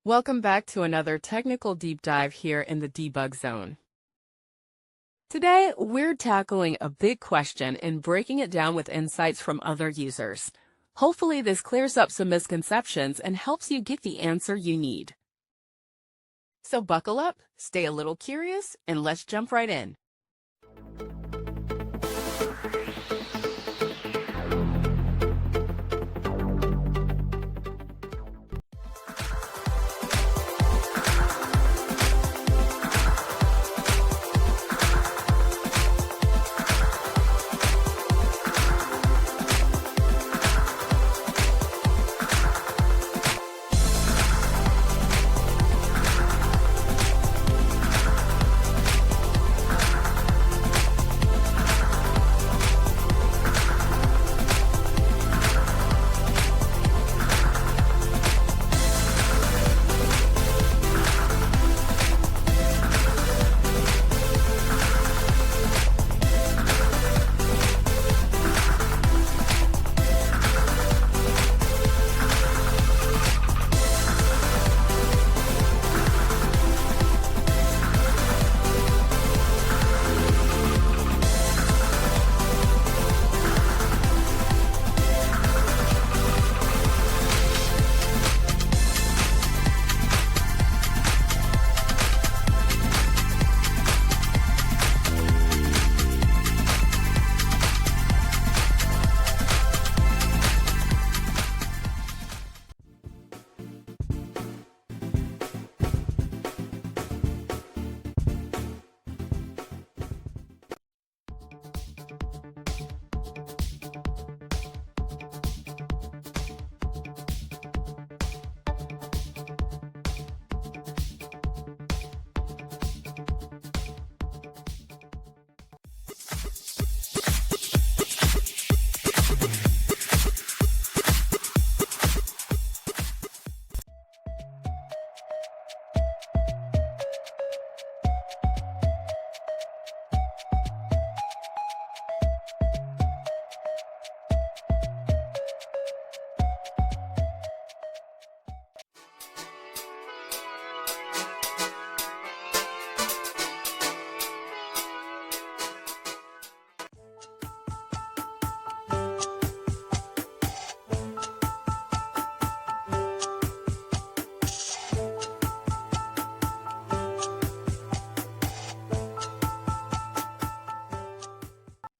Welcome back to another technical deep dive here in the debug zone. Today, we're tackling a big question and breaking it down with insights from other users. Hopefully, this clears up some misconceptions and helps you get the answer you need. So buckle up, stay a little curious, and let's jump right in.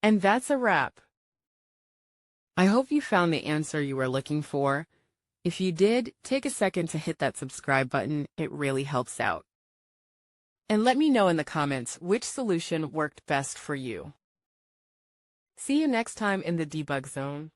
And that's a wrap. I hope you found the answer you were looking for. If you did, take a second to hit that subscribe button. It really helps out. And let me know in the comments which solution worked best for you. See you next time in the debug zone.